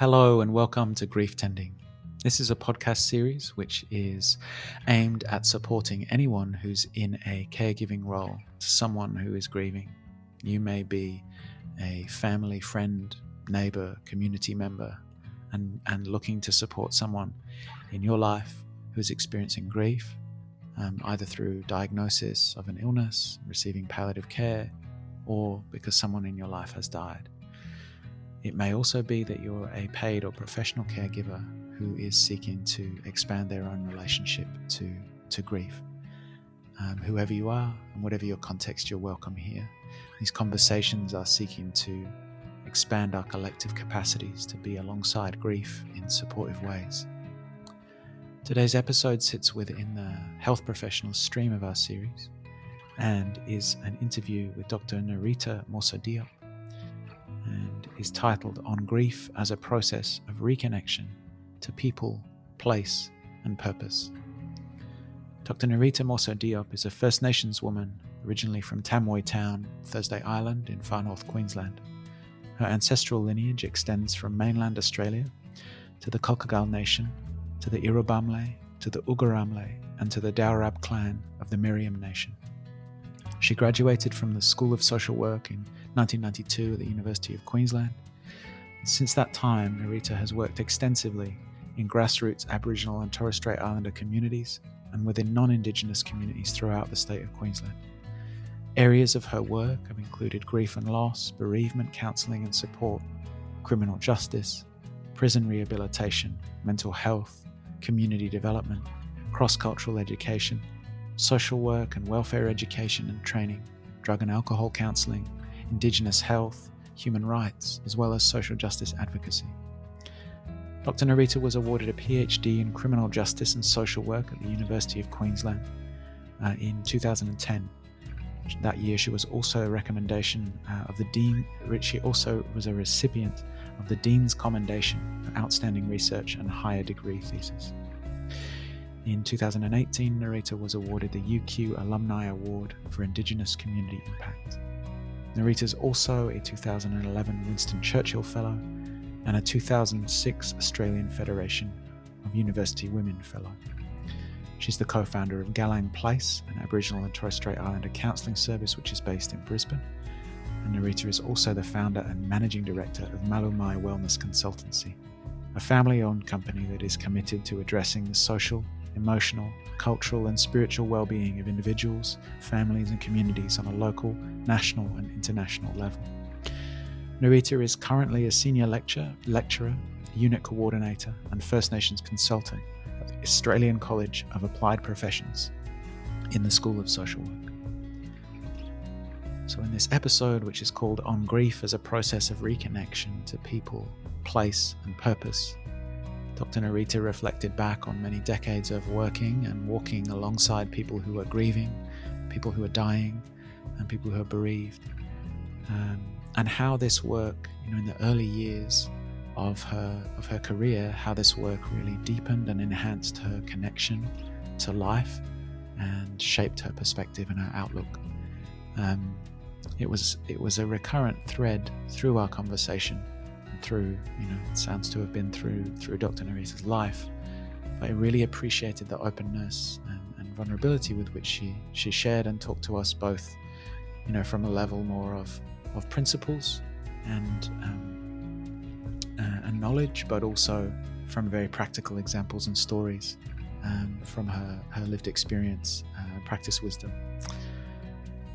Hello and welcome to Grief Tending. This is a podcast series which is aimed at supporting anyone who's in a caregiving role to someone who is grieving. You may be a family, friend, neighbour, community member, and looking to support someone in your life who's experiencing grief, either through diagnosis of an illness, receiving palliative care, or because someone in your life has died. It may also be that you're a paid or professional caregiver who is seeking to expand their own relationship to grief. Whoever you are and whatever your context, you're welcome here. These conversations are seeking to expand our collective capacities to be alongside grief in supportive ways. Today's episode sits within the health professional stream of our series and is an interview with Dr. Noritta Morseu-Diop, and is titled On Grief as a Process of Reconnection to People, Place and Purpose. Dr. Noritta Morseu-Diop is a First Nations woman originally from Tamwoy Town, Thursday Island in Far North Queensland. Her ancestral lineage extends from mainland Australia to the Kolkhogal Nation, to the Irubamle, to the Ugaramle and to the Daurab clan of the Miriam Nation. She graduated from the School of Social Work in 1992 at the University of Queensland. Since that time, Noritta has worked extensively in grassroots Aboriginal and Torres Strait Islander communities and within non-Indigenous communities throughout the state of Queensland. Areas of her work have included grief and loss, bereavement counselling and support, criminal justice, prison rehabilitation, mental health, community development, cross-cultural education, social work and welfare education and training, drug and alcohol counselling, Indigenous health, human rights, as well as social justice advocacy. Dr. Noritta was awarded a PhD in criminal justice and social work at the University of Queensland in 2010. That year she was also a recommendation of the Dean. She also was a recipient of the Dean's Commendation for Outstanding Research and Higher Degree Thesis. In 2018, Noritta was awarded the UQ Alumni Award for Indigenous Community Impact. Noritta is also a 2011 Winston Churchill Fellow and a 2006 Australian Federation of University Women Fellow. She's the co-founder of Galang Place, an Aboriginal and Torres Strait Islander counselling service which is based in Brisbane. And Noritta is also the founder and managing director of Malumai Wellness Consultancy, a family-owned company that is committed to addressing the social, emotional, cultural and spiritual well-being of individuals, families and communities on a local, national and international level. Noritta is currently a senior lecturer, unit coordinator and First Nations consultant at the Australian College of Applied Professions in the School of Social Work. So in this episode, which is called On Grief as a Process of Reconnection to People, Place and Purpose, Dr. Noritta reflected back on many decades of working and walking alongside people who are grieving, people who are dying, and people who are bereaved, and how this work, in the early years of her career, how this work really deepened and enhanced her connection to life and shaped her perspective and her outlook. It was a recurrent thread through our conversation. Through, it sounds to have been through Dr. Noritta's life, but I really appreciated the openness and vulnerability with which she shared and talked to us both, from a level more of principles and knowledge, but also from very practical examples and stories from her lived experience, practice wisdom.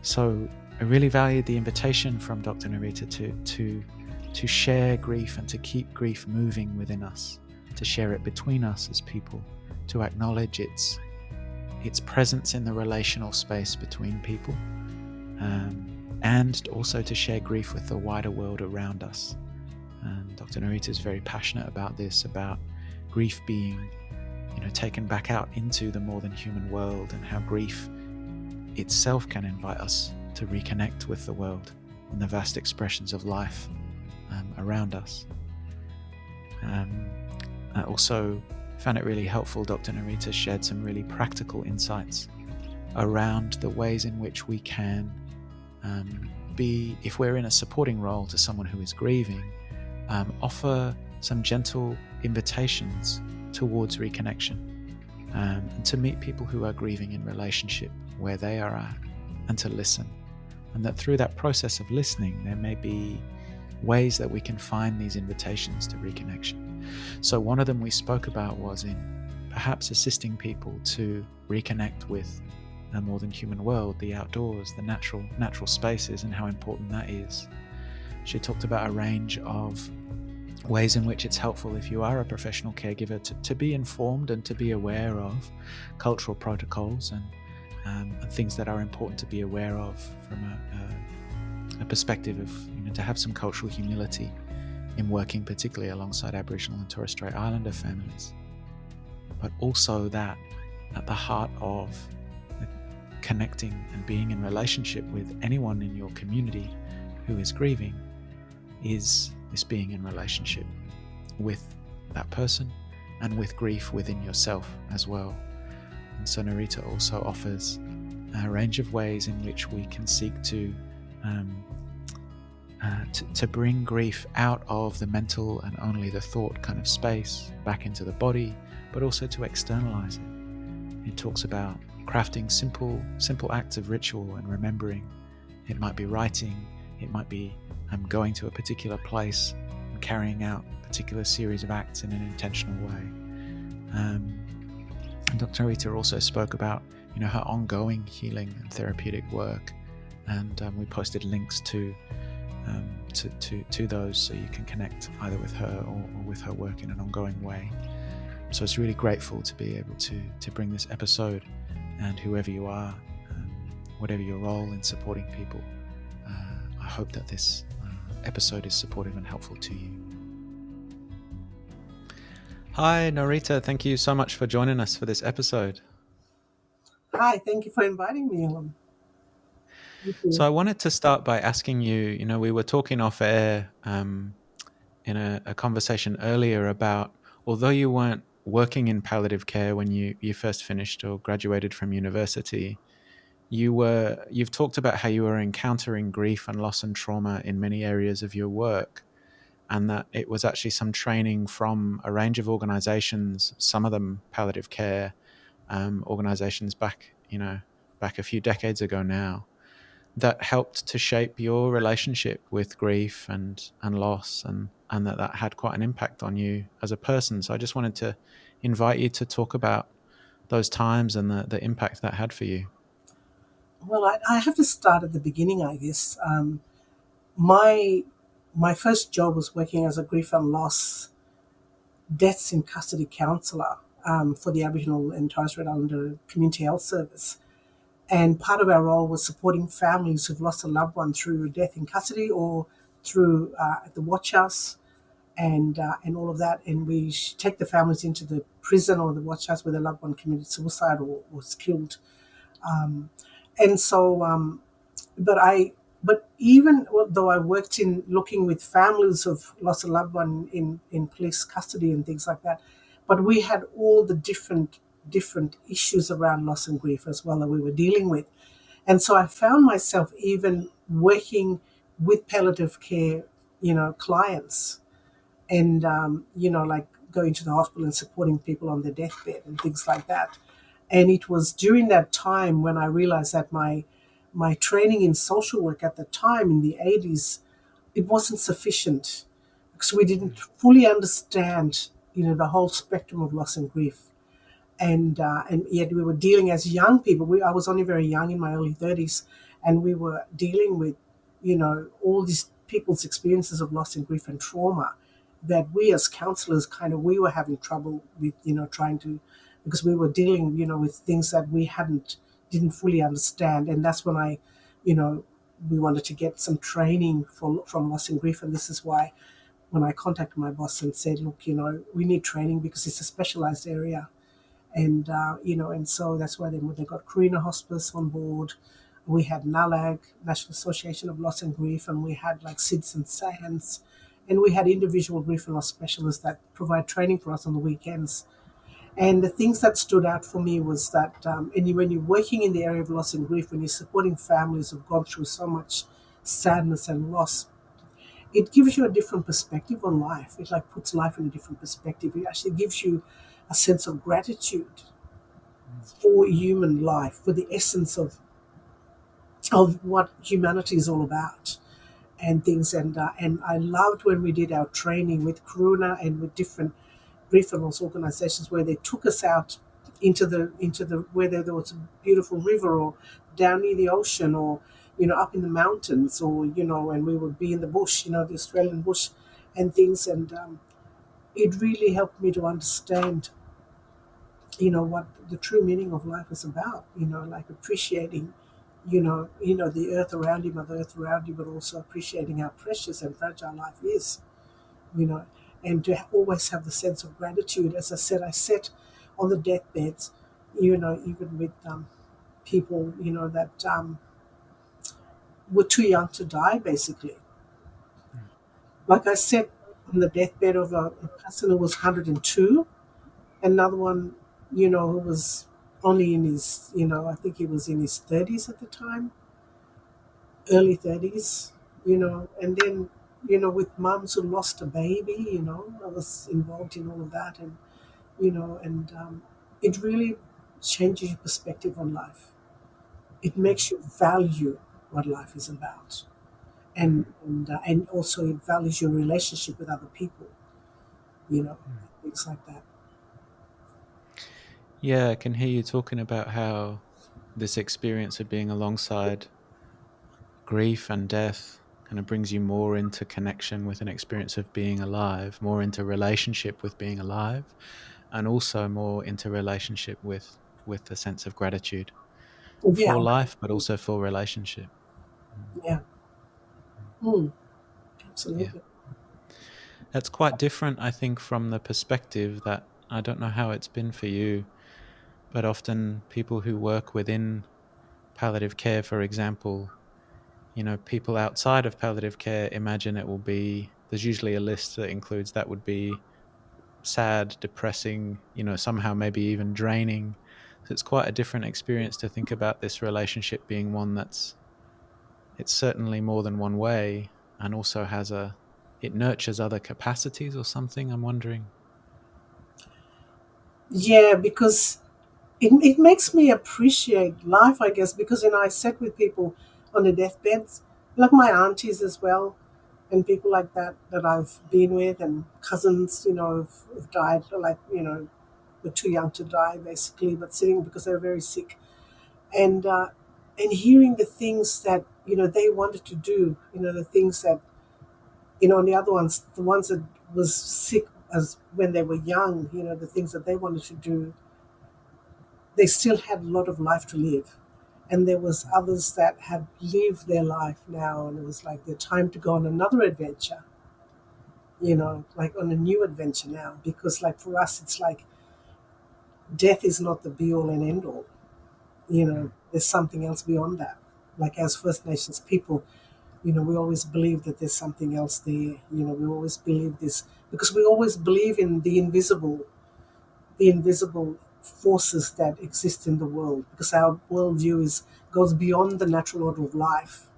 So I really valued the invitation from Dr. Noritta to share grief and to keep grief moving within us, to share it between us as people, to acknowledge its presence in the relational space between people, and also to share grief with the wider world around us. And Dr. Noritta is very passionate about this, about grief being, taken back out into the more than human world, and how grief itself can invite us to reconnect with the world and the vast expressions of life around us. I also found it really helpful. Dr. Noritta shared some really practical insights around the ways in which we can be, if we're in a supporting role to someone who is grieving, offer some gentle invitations towards reconnection, and to meet people who are grieving in relationship where they are at, and to listen. And that through that process of listening, there may be ways that we can find these invitations to reconnection. So one of them we spoke about was in perhaps assisting people to reconnect with a more than human world, the outdoors, the natural spaces, and how important that is. She talked about a range of ways in which it's helpful, if you are a professional caregiver, to be informed and to be aware of cultural protocols and things that are important to be aware of from a perspective of, to have some cultural humility in working particularly alongside Aboriginal and Torres Strait Islander families. But also that at the heart of connecting and being in relationship with anyone in your community who is grieving is this being in relationship with that person and with grief within yourself as well. And so Norita also offers a range of ways in which we can seek to bring grief out of the mental and only the thought kind of space back into the body, but also to externalize it. It talks about crafting simple acts of ritual and remembering. It might be writing, it might be going to a particular place and carrying out a particular series of acts in an intentional way. And Dr. Noritta also spoke about her ongoing healing and therapeutic work, and we posted links to those so you can connect either with her or with her work in an ongoing way. So it's really grateful to be able to bring this episode, and whoever you are, whatever your role in supporting people, I hope that this episode is supportive and helpful to you. Hi, Norita. Thank you so much for joining us for this episode. Hi, thank you for inviting me, Ellen. So I wanted to start by asking you, we were talking off air in a conversation earlier about, although you weren't working in palliative care when you first finished or graduated from university, you've talked about how you were encountering grief and loss and trauma in many areas of your work, and that it was actually some training from a range of organizations, some of them palliative care organizations back a few decades ago now, that helped to shape your relationship with grief and loss, and that had quite an impact on you as a person. So I just wanted to invite you to talk about those times and the impact that had for you. Well, I have to start at the beginning, I guess. My first job was working as a grief and loss deaths in custody counsellor for the Aboriginal and Torres Strait Islander Community Health Service. And part of our role was supporting families who've lost a loved one through death in custody or through at the watch house and all of that. And we take the families into the prison or the watch house where the loved one committed suicide or was killed. And so, but even though I worked in looking with families who've lost a loved one in police custody and things like that, but we had all the different issues around loss and grief as well that we were dealing with. And so I found myself even working with palliative care, clients, and like going to the hospital and supporting people on their deathbed and things like that. And it was during that time when I realized that my training in social work at the time in the 80s, it wasn't sufficient because we didn't fully understand, the whole spectrum of loss and grief. And yet we were dealing as young people. I was only very young in my early 30s, and we were dealing with, all these people's experiences of loss and grief and trauma that we as counselors we were having trouble with, trying to, because we were dealing, with things that we didn't fully understand. And that's when we wanted to get some training from loss and grief. And this is why when I contacted my boss and said, look, we need training because it's a specialized area. And, and so that's why they got Karina Hospice on board. We had NALAG, National Association of Loss and Grief, and we had like SIDS and SANS. And we had individual grief and loss specialists that provide training for us on the weekends. And the things that stood out for me was that when you're working in the area of loss and grief, when you're supporting families who've gone through so much sadness and loss, it gives you a different perspective on life. It like puts life in a different perspective. It actually gives you a sense of gratitude for human life, for the essence of what humanity is all about and things. And I loved when we did our training with Karuna and with different grief and loss organisations where they took us out into the where there was a beautiful river or down near the ocean or up in the mountains or and we would be in the bush, the Australian bush and things. And it really helped me to understand what the true meaning of life is about, like appreciating the earth around you, Mother Earth around you, but also appreciating how precious and fragile life is, you know, and to always have the sense of gratitude. As I said, I sat on the deathbeds, even with people, that were too young to die, basically. Like I sat on the deathbed of a person who was 102, another one, who was only in his, I think he was in his 30s at the time, early 30s, and then, with mums who lost a baby, I was involved in all of that. And, and it really changes your perspective on life. It makes you value what life is about. And also it values your relationship with other people, things like that. Yeah, I can hear you talking about how this experience of being alongside grief and death kind of brings you more into connection with an experience of being alive, more into relationship with being alive, and also more into relationship with a sense of gratitude Yeah, for life, but also for relationship. Mm, yeah, mm. mm, Yeah. absolutely. That's quite different, I think, from the perspective that I don't know how it's been for you, but often people who work within palliative care, for example, people outside of palliative care imagine it will be, there's usually a list that includes that would be sad, depressing, somehow maybe even draining. So it's quite a different experience to think about this relationship being one it's certainly more than one way and also it nurtures other capacities or something, I'm wondering. Yeah, because it makes me appreciate life, I guess, because I sat with people on the deathbeds, like my aunties as well, and people like that I've been with, and cousins, who've died, like were too young to die, basically, but sitting because they were very sick, and and hearing the things that they wanted to do, the things that and the other ones, the ones that was sick as when they were young, the things that they wanted to do, they still had a lot of life to live. And there was others that had lived their life now, and it was like their time to go on another adventure, like on a new adventure now. Because like for us, it's like death is not the be all and end all. Mm, There's something else beyond that. Like as First Nations people, we always believe that there's something else there. We always believe this because we always believe in the invisible forces that exist in the world, because our worldview goes beyond the natural order of life.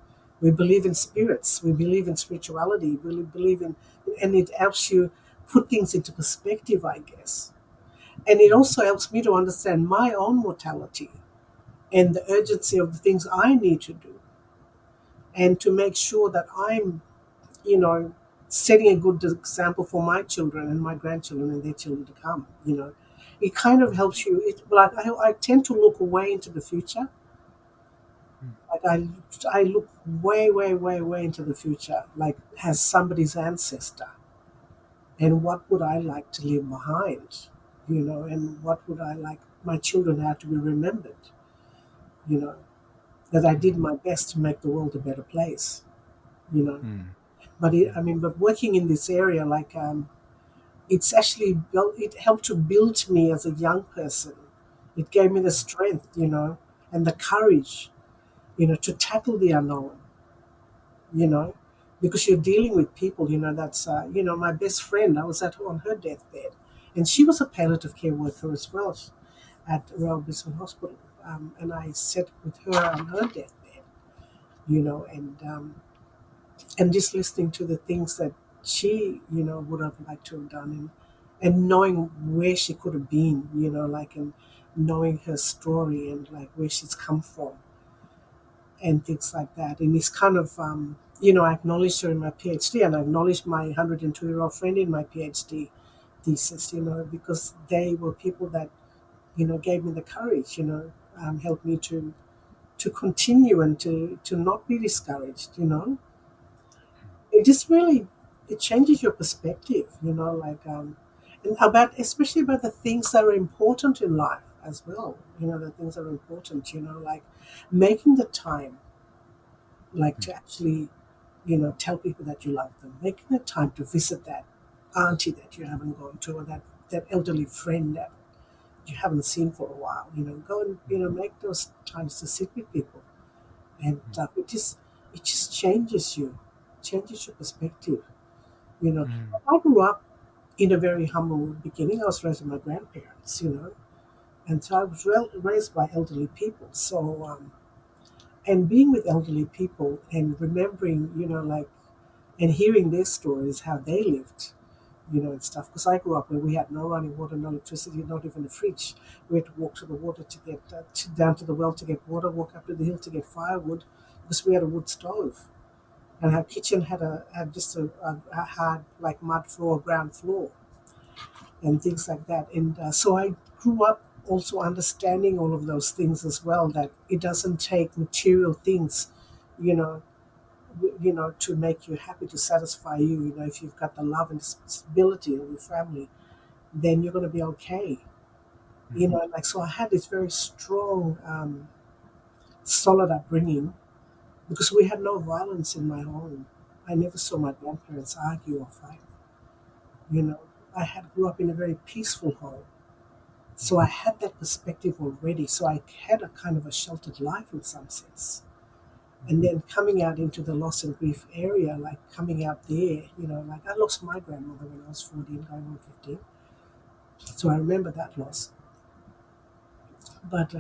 We believe in spirits. We believe in spirituality. We believe and it helps you put things into perspective, I guess. And it mm, also helps me to understand my own mortality and the urgency of the things I need to do, and to make sure that I'm, you know, setting a good example for my children and my grandchildren and their children to come. It kind of mm, helps you. Like I tend to look way into the future. mm, Like I look way, way, way, way into the future. Like as somebody's ancestor, and what would I like to leave behind? And what would I like my children have to be remembered? You know, that I did my best to make the world a better place. You know, mm, but mm, but working in this area, like it's actually built. It helped to build me as a young person. It gave me the strength, and the courage, to tackle the unknown, you know, because you're dealing with people, that's, my best friend. I was on her deathbed, and she was a palliative care worker as well at Royal Brisbane Hospital, and I sat with her on her deathbed, and and just listening to the things that she, would have liked to have done, and knowing where she could have been, and knowing her story and like where she's come from and things like that. And it's kind of, I acknowledged her in my PhD, and I acknowledged my 102-year-old friend in my PhD thesis, because they were people that, gave me the courage, helped me to continue and to not be discouraged, It just really, it changes your perspective, and about, especially about the things that are important in life as well, the things that are important, like making the time, like to actually, tell people that you love them, making the time to visit that auntie that you haven't gone to, or that elderly friend that you haven't seen for a while, go and, make those times to sit with people. And it just changes your perspective. Mm. I grew up in a very humble beginning. I was raised by my grandparents, and so I was raised by elderly people. So, and being with elderly people and remembering, and hearing their stories, how they lived, and stuff. Because I grew up where we had no running water, no electricity, not even a fridge. We had to walk to the water to get down to the well to get water, walk up to the hill to get firewood, because we had a wood stove, and our kitchen had just a hard like mud floor, ground floor, and things like that. And so I grew up also understanding all of those things as well. That it doesn't take material things, you know, to make you happy, to satisfy you. If you've got the love and stability of your family, then you're going to be okay. Like, so I had this very strong, solid upbringing because we had no violence in my home. I never saw my grandparents argue or fight. You know, I had grew up in a very peaceful home. So I had that perspective already. So I had a kind of a sheltered life in some sense. And then coming out into the loss and grief area, like coming out there, like I lost my grandmother when I was 14, going on 15. So I remember that loss. But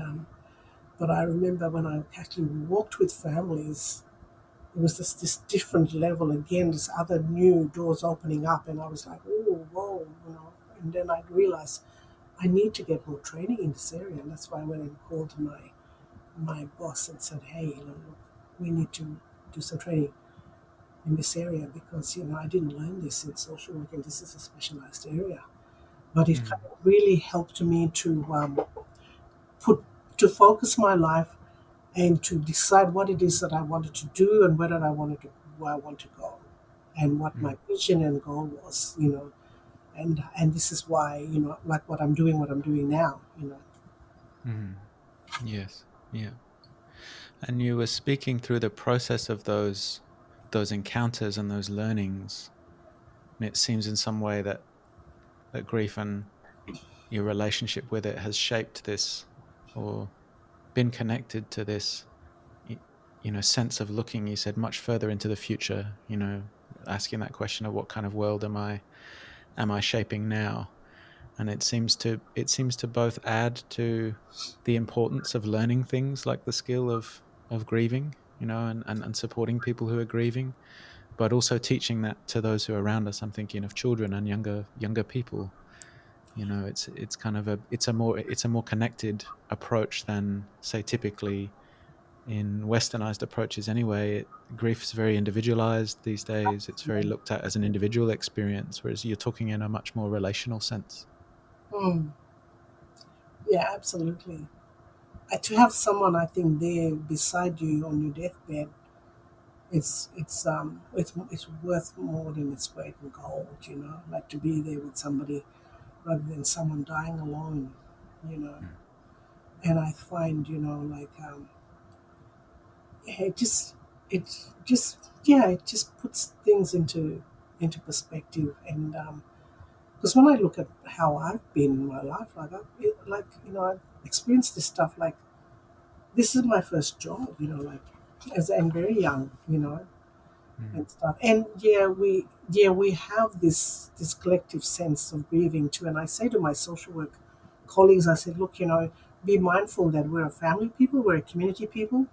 but I remember when I actually walked with families, it was this different level again, this other new doors opening up, and I was like, oh, whoa, And then I realized I need to get more training in this area, and that's why I went and called my boss and said, hey, look, we need to do some training in this area because I didn't learn this in social work, and this is a specialized area. But it Mm. kind of really helped me to put to focus my life and to decide what it is that I wanted to do and where I want to go, and what my Mm. vision and goal was. And this is why like what I'm doing now. Mm. Yes. Yeah. And you were speaking through the process of those encounters and those learnings, and it seems in some way that grief and your relationship with it has shaped this, or been connected to this, sense of looking. You said much further into the future. Asking that question of what kind of world am I shaping now? And it seems to both add to the importance of learning things like the skill of grieving, and supporting people who are grieving, but also teaching that to those who are around us. I'm thinking of children and younger people. It's kind of a more connected approach than, say, typically in westernized approaches anyway. Grief is very individualized these days. It's very looked at as an individual experience, whereas you're talking in a much more relational sense. Mm, yeah, absolutely. To have someone, I think, there beside you on your deathbed, it's worth more than its weight in gold. Like to be there with somebody rather than someone dying alone. You know, Mm. and I find like yeah, it just puts things into perspective. And because when I look at how I've been in my life, I've experienced this stuff. Like this is my first job, like as I'm very young, Mm. and stuff. And we have this collective sense of grieving too. And I say to my social work colleagues, I said, look, be mindful that we're a family people, we're a community people,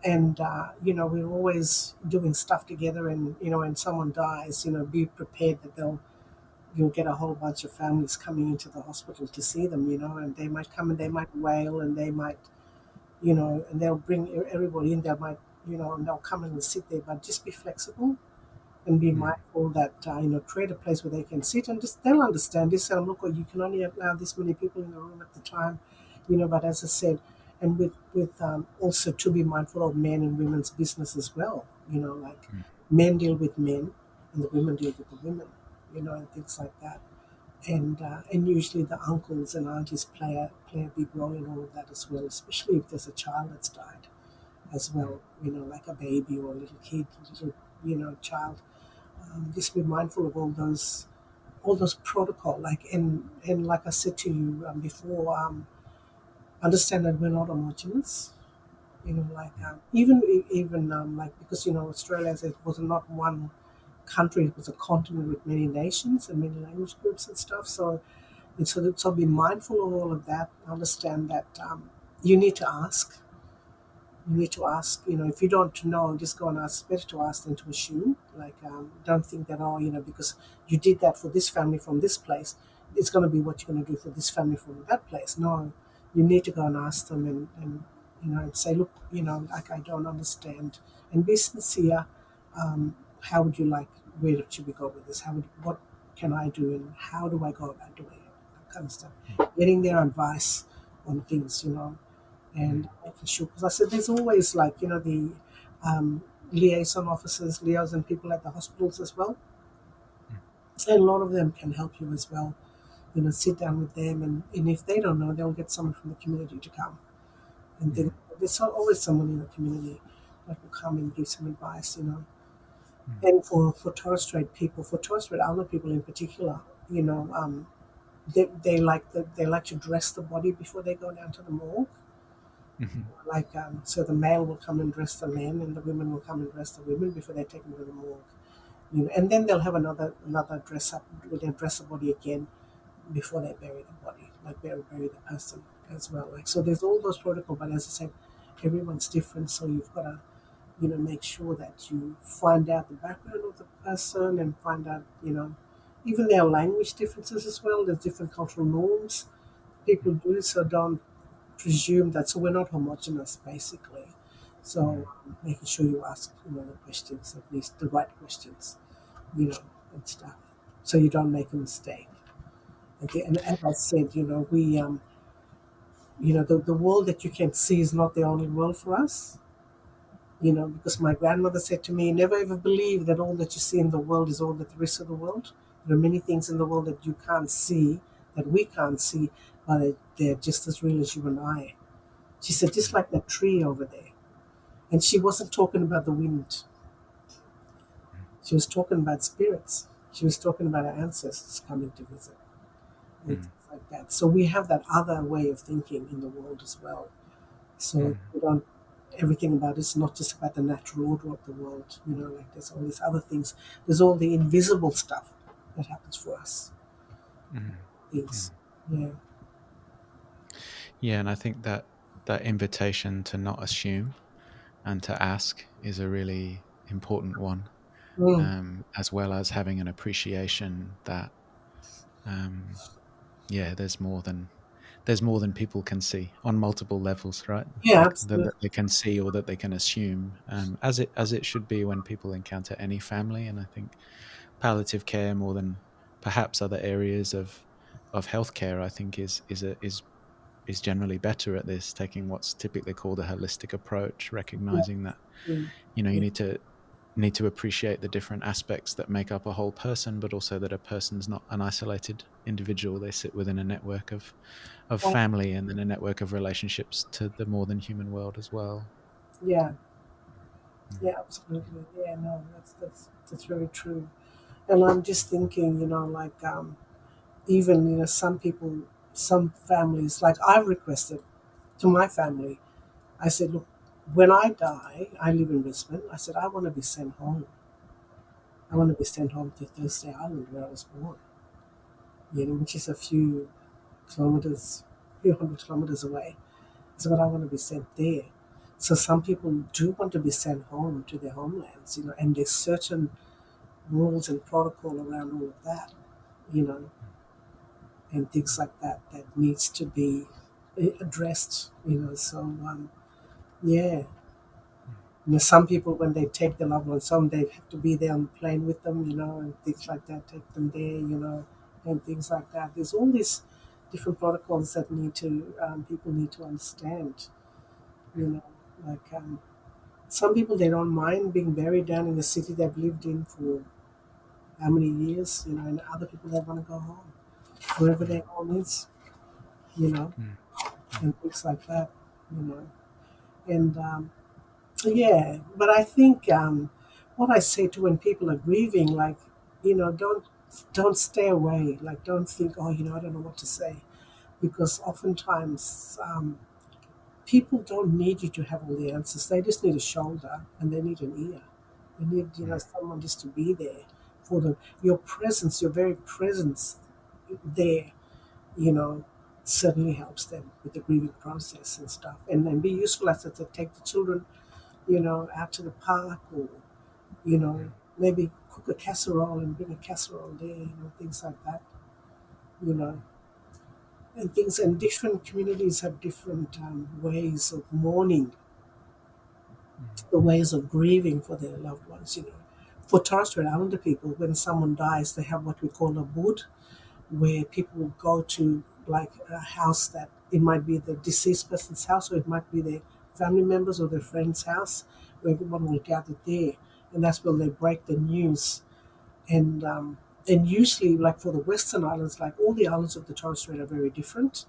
And we're always doing stuff together. And when someone dies, be prepared that you'll get a whole bunch of families coming into the hospital to see them. And they might come and they might wail, and they might, and they'll bring everybody in. They might, and they'll come in and sit there, but just be flexible and be Mm. mindful that create a place where they can sit, and just they'll understand this. And look, you can only allow this many people in the room at the time, But as I said, and with also to be mindful of men and women's business as well. Like Mm. men deal with men, and the women deal with the women. And things like that. And usually the uncles and aunties play a big role in all of that as well, especially if there's a child that's died as well. Like a baby or a little kid, little child. Just be mindful of all those protocol, and like I said to you before, understand that we're not homogenous. Like even like, because Australia, as it was not one country, it was a continent with many nations and many language groups and stuff. So be mindful of all of that. Understand that you need to ask. You need to ask. If you don't know, just go and ask. It's better to ask than to assume. Like, don't think that, because you did that for this family from this place, it's going to be what you're going to do for this family from that place. No, you need to go and ask them, and say, look, like, I don't understand, and be sincere. How would you like? Where should we go with this? What can I do, and how do I go about doing it? That kind of stuff. Getting their advice on things, and making sure, because I said there's always, like, the liaison officers, liaison people at the hospitals as well, and a lot of them can help you as well. Sit down with them, and if they don't know, they'll get someone from the community to come, and Mm. there's always someone in the community that will come and give some advice. Mm. And for Torres Strait people, for Torres Strait Islander people in particular, they like to dress the body before they go down to the morgue. Mhm. Like, so the male will come and dress the men, and the women will come and dress the women before they take them to the morgue. And then they'll have another dress up, where they dress the body again before they bury the body, like bury the person as well. Like, so there's all those protocols, but as I said, everyone's different, so you've got to make sure that you find out the background of the person, and find out even their language differences as well. There's different cultural norms people do, so don't presume that. So we're not homogenous, basically. So Mm. making sure you ask the questions, at least the right questions, you know and stuff, so you don't make a mistake. Okay, and as I said, the world that you can see is not the only world for us. Because my grandmother said to me, never ever believe that all that you see in the world is all that there is of the world. There are many things in the world that you can't see, that we can't see, but they're just as real as you and I. She said, just like that tree over there. And she wasn't talking about the wind. She was talking about spirits. She was talking about our ancestors coming to visit, and Mm. things like that. So we have that other way of thinking in the world as well. So Mm. we don't, everything about it's not just about the natural order of the world. Like, there's all these other things. There's all the invisible stuff that happens for us. Mm. Things, Mm. yeah, Yeah, and I think that that invitation to not assume and to ask is a really important one, mm. as well as having an appreciation that, um, yeah, there's more than people can see on multiple levels, right? Yeah, Like that absolutely. they can see or that they can assume, as it should be when people encounter any family. And I think palliative care, more than perhaps other areas of healthcare, I think is generally better at this, taking what's typically called a holistic approach, Yeah, recognizing that mm, you yeah, need to appreciate the different aspects that make up a whole person, but also that a person's not an isolated individual. They sit within a network of yeah, family, and then a network of relationships to the more than human world as well. yeah, Mm. yeah, absolutely. Yeah, no, that's very true. And I'm just thinking, like, even some people, some families, like, I've requested to my family. I said, look, when I die, I live in Brisbane. I said, I want to be sent home. I want to be sent home to Thursday Island, where I was born, which is a few hundred kilometers away. So, but I want to be sent there. So some people do want to be sent home to their homelands, and there's certain rules and protocol around all of that, you know, and things like that that needs to be addressed. So yeah, some people when they take their loved ones, some they have to be there on the plane with them, and things like that. Take them there, and things like that. There's all these different protocols that need to people need to understand, you know, like. Some people they don't mind being buried down in the city they've lived in for how many years, and other people they want to go home, wherever their home is, you know, and things like that, you know. And yeah, but I think what I say to when people are grieving, like, don't stay away, like don't think, oh, I don't know what to say, because oftentimes people don't need you to have all the answers. They just need a shoulder and they need an ear. They need, someone just to be there for them. Your presence, your very presence there, you know, certainly helps them with the grieving process and stuff. And then be useful as to take the children, out to the park or, maybe cook a casserole and bring a casserole there, things like that, you know. And things, and different communities have different ways of mourning, the ways of grieving for their loved ones. For Torres Strait Islander people, when someone dies, they have what we call a boot, where people will go to like a house that it might be the deceased person's house, or it might be their family members or their friend's house, where everyone will gather there, and that's where they break the news. And usually, like for the Western Islands, like all the islands of the Torres Strait are very different.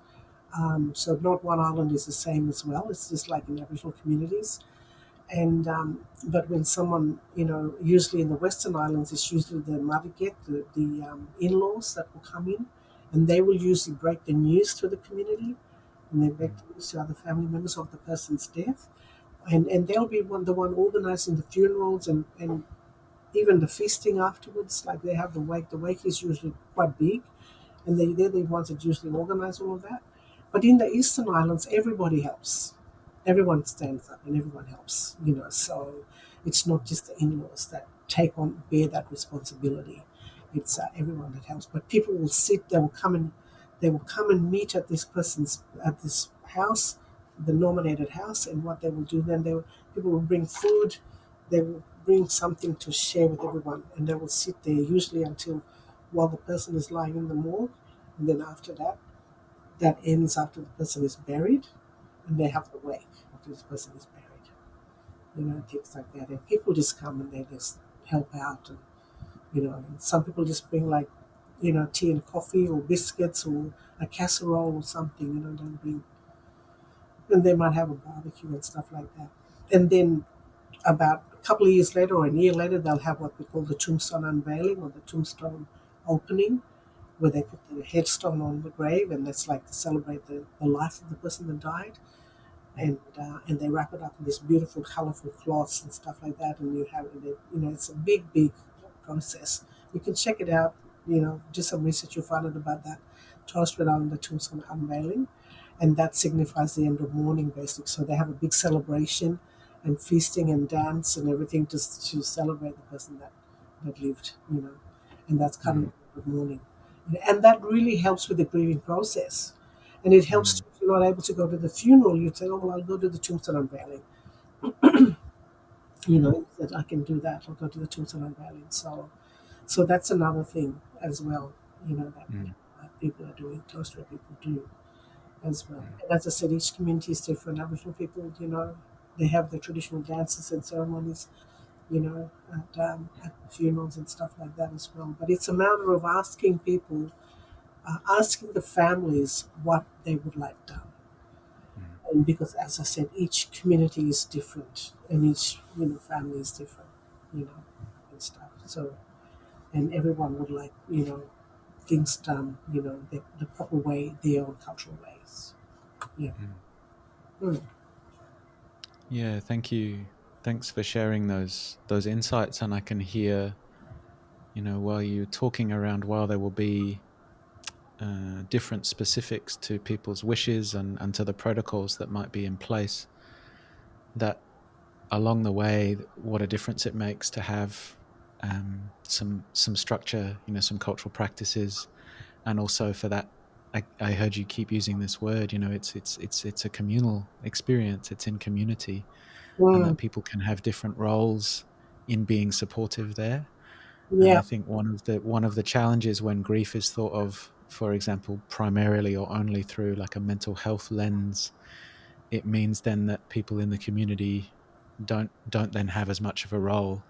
So not one island is the same as well. It's just like in Aboriginal communities. And but when someone, usually in the Western Islands, it's usually the Madiget, the in-laws that will come in, and they will usually break the news to the community, and they break the news to other family members of the person's death, and they'll be the one organizing the funerals and even the feasting afterwards. Like they have the wake. The wake is usually quite big, and they're the ones that usually organize all of that. But in the Eastern Islands, everybody helps. Everyone stands up and everyone helps. So it's not just the in-laws that bear that responsibility. It's everyone that helps. But people will sit. They will come and meet at at this house, the nominated house, and what they will do then, people will bring food. They will bring something to share with everyone, and they will sit there usually until while the person is lying in the morgue, and then after that, that ends after the person is buried, and they have the wake after this person is buried. Things like that, and people just come and they just help out, and some people just bring like, tea and coffee or biscuits or a casserole or something. They'll bring, and they might have a barbecue and stuff like that, and then about a couple of years later or a year later, they'll have what we call the tombstone unveiling or the tombstone opening, where they put the headstone on the grave, and that's like to celebrate the life of the person that died. And they wrap it up in this beautiful, colorful cloths and stuff like that. And you have it, it's a big, big process. You can check it out, just some research you'll find out about that. Torres Strait Islander tombstone unveiling, and that signifies the end of mourning, basically. So they have a big celebration and feasting and dance and everything to celebrate the person that lived, and that's kind of the end of mourning. And that really helps with the grieving process. And it helps if you're not able to go to the funeral, you'd say, oh, well, I'll go to the tombstone unveiling. That I can do that. I'll go to the tombstone unveiling. So that's another thing as well, that people are doing, Torres Strait people do as well. And as I said, each community is different. Aboriginal people, they have their traditional dances and ceremonies, at funerals and stuff like that as well. But it's a matter of asking people, asking the families what they would like done. And because, as I said, each community is different, and each family is different, and stuff. So, and everyone would like things done, the proper way, their own cultural ways. Yeah. Mm. Yeah, thank you. Thanks for sharing those insights. And I can hear, while you're talking around, while there will be different specifics to people's wishes and to the protocols that might be in place, that along the way, what a difference it makes to have some structure, some cultural practices, and also for that. I heard you keep using this word. It's a communal experience. It's in community, and Mm, that people can have different roles in being supportive there. And yeah. I think one of the challenges when grief is thought of, for example, primarily or only through like a mental health lens, it means then that people in the community don't then have as much of a role.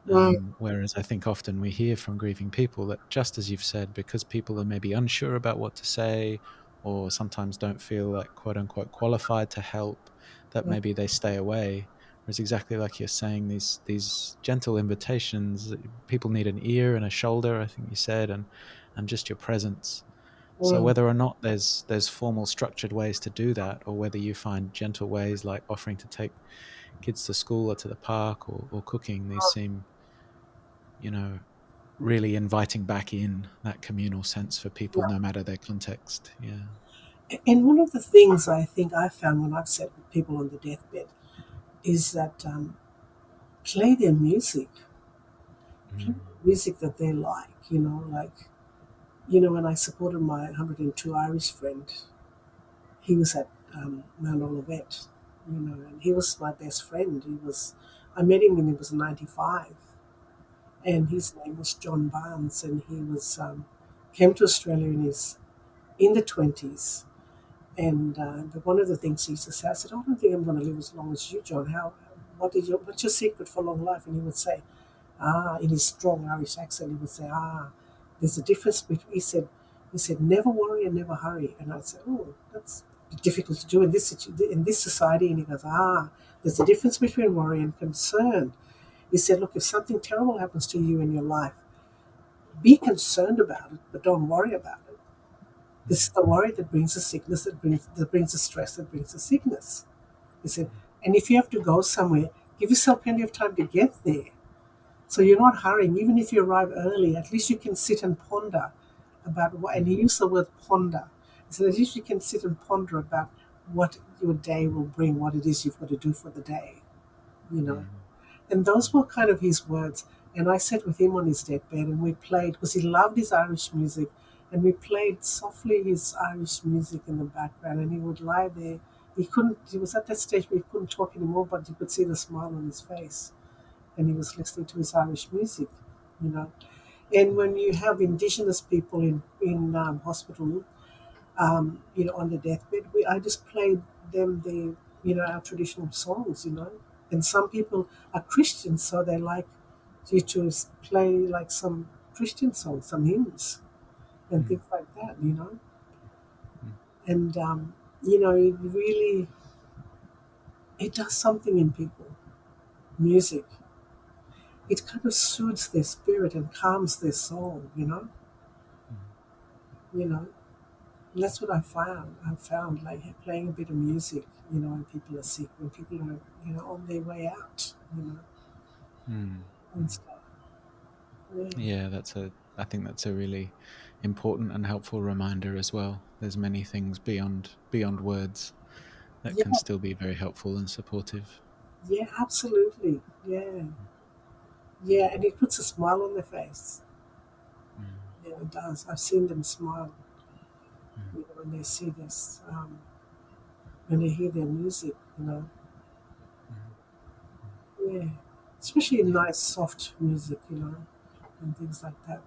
Mm, Whereas I think often we hear from grieving people that, just as you've said, because people are maybe unsure about what to say, or sometimes don't feel like quote unquote qualified to help, that mm, maybe they stay away. Whereas exactly like you're saying, these gentle invitations, people need an ear and a shoulder, I think you said, and just your presence. So mm, whether or not there's formal structured ways to do that, or whether you find gentle ways like offering to take kids to school or to the park, or cooking, these seem, you know, really inviting back in that communal sense for people, yeah. no matter their context. Yeah. And one of the things I think I found when I've sat with people on the deathbed is that play their music, play Mm. the music that they like, when I supported my 102 Irish friend, he was at Mount Olivet, and he was my best friend. I met him when he was 95, and his name was John Barnes, and he was came to Australia in the 20s. And but one of the things he used to say, I said, "I don't think I'm going to live as long as you, John. What's your secret for long life?" And he would say, in his strong Irish accent, he would say, there's a difference between, he said, never worry and never hurry. And I'd say, oh, that's difficult to do in this society. And he goes, there's a difference between worry and concern. He said, look, if something terrible happens to you in your life, be concerned about it, but don't worry about it. This is the worry that brings the sickness, that brings the stress, that brings the sickness. He said, and if you have to go somewhere, give yourself plenty of time to get there. So you're not hurrying. Even if you arrive early, at least you can sit and ponder about what, and he used the word ponder. So at least you can sit and ponder about what your day will bring, what it is you've got to do for the day, you know. Mm. And those were kind of his words. And I sat with him on his deathbed and we played, because he loved his Irish music, and we played softly his Irish music in the background, and he would lie there. He was at that stage where he couldn't talk anymore, but you could see the smile on his face, and he was listening to his Irish music, you know. And when you have Indigenous people in hospital, on the deathbed, I just played them our traditional songs, And some people are Christians, so they like you to play like some Christian songs, some hymns, and Mm. things like that, Mm. And it really it does something in people. Music, it kind of soothes their spirit and calms their soul, Mm. You know, and that's what I found. I found like playing a bit of music, when people are sick, when people are, on their way out, Mm. and Mm. stuff. Yeah, Yeah, I think that's a really important and helpful reminder as well. There's many things beyond words that can yeah, still be very helpful and supportive. yeah, absolutely. Yeah, yeah, and it puts a smile on their face. Mm. Yeah, it does. I've seen them smile, Mm. when they see this, when they hear their music, Mm. Yeah, especially Yeah. nice, soft music, and things like that.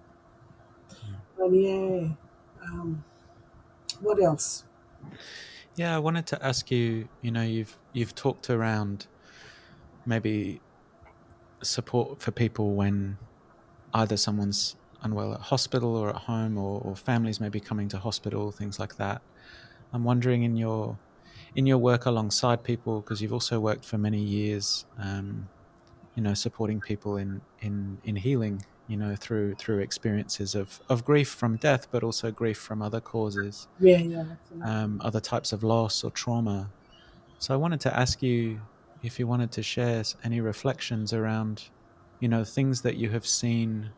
Mm. But yeah, um, what else? Yeah, I wanted to ask you, you've talked around maybe support for people when either someone's unwell at hospital or at home, or families maybe coming to hospital, things like that. I'm wondering, in your work alongside people, because you've also worked for many years, supporting people in healing, through experiences of grief from death, but also grief from other causes, Yeah, yeah, absolutely. other types of loss or trauma. So I wanted to ask you if you wanted to share any reflections around, things that you have seen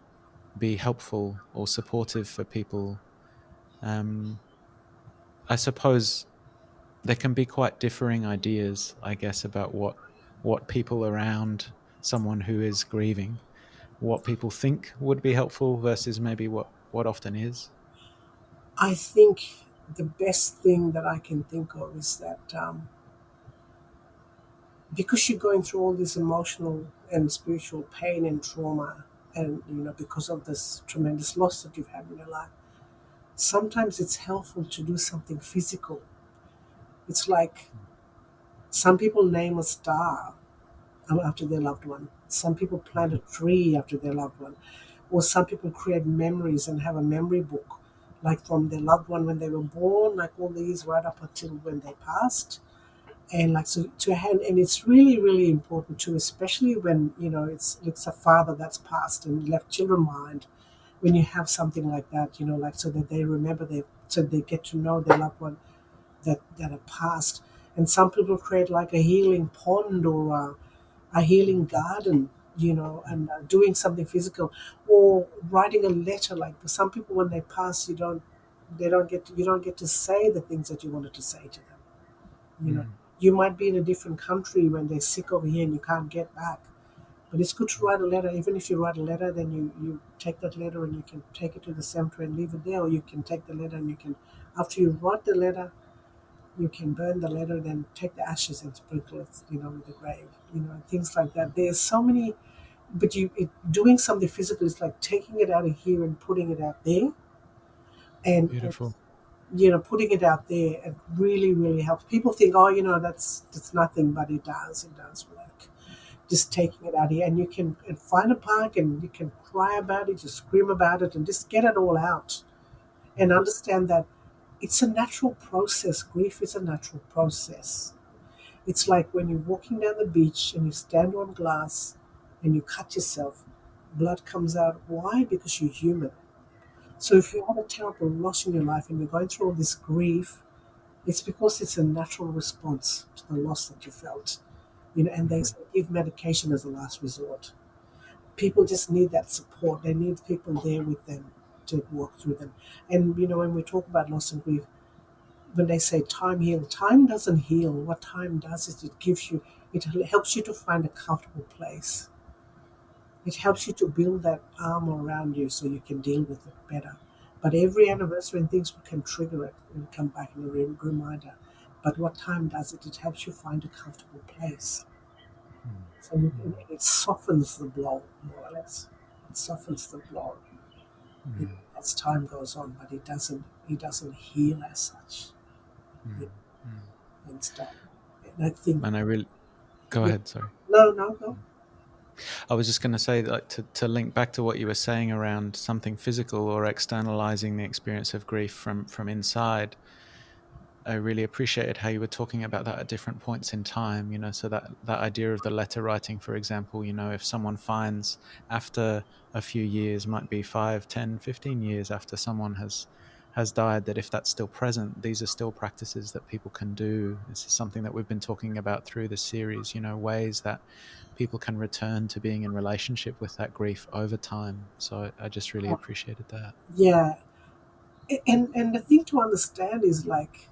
be helpful or supportive for people. Um, I suppose there can be quite differing ideas, I guess, about what what people around someone who is grieving, what people think would be helpful versus maybe what often is? I think the best thing that I can think of is that because you're going through all this emotional and spiritual pain and trauma, and because of this tremendous loss that you've had in your life, sometimes it's helpful to do something physical. It's like some people name a star after their loved one. Some people plant a tree after their loved one. Or some people create memories and have a memory book, like from their loved one when they were born, like all these right up until when they passed. And like so to hand, and it's really, really important too, especially when it's a father that's passed and left children behind. When you have something like that, like so that they remember so they get to know their loved one that are passed. And some people create like a healing pond or a healing garden, and doing something physical, or writing a letter. Like for some people, when they pass, you don't get to say the things that you wanted to say to them. You know, Mm. you might be in a different country when they're sick over here and you can't get back. But it's good to write a letter. Even if you write a letter, then you take that letter and you can take it to the cemetery and leave it there, or you can take the letter and you can, after you write the letter, you can burn the letter, then take the ashes and sprinkle it, in the grave, and things like that. There's so many, but doing something physical is like taking it out of here and putting it out there, and Beautiful. putting it out there. It really, really helps. People think, oh, that's nothing, but it does. It does work. Just taking it out here, and you can find a park and you can cry about it, just scream about it, and just get it all out, and understand that it's a natural process. Grief is a natural process. It's like when you're walking down the beach and you stand on glass and you cut yourself, blood comes out. Why? Because you're human. So if you have a terrible loss in your life and you're going through all this grief, it's because it's a natural response to the loss that you felt. And they Mhm. say give medication as a last resort. People just need that support. They need people there with them to walk through them. And when we talk about loss and grief, when they say time heals, time doesn't heal. What time does is it helps you to find a comfortable place. It helps you to build that armor around you so you can deal with it better. But every anniversary and things can trigger it and come back in a reminder. But what time does it? It helps you find a comfortable place. Mm. So it softens the blow, more or less. It softens the blow Mm. as time goes on, but it doesn't heal as such, Mm. Mm. and stuff. And I think, And I really go yeah, ahead. Sorry. no, no, no. I was just going to say, like, to link back to what you were saying around something physical or externalizing the experience of grief from inside. I really appreciated how you were talking about that at different points in time, so that idea of the letter writing, for example, if someone finds after a few years, might be 5, 10, 15 years after someone has died, that if that's still present, these are still practices that people can do. This is something that we've been talking about through the series, ways that people can return to being in relationship with that grief over time. So I just really appreciated that. Yeah, and the thing to understand is like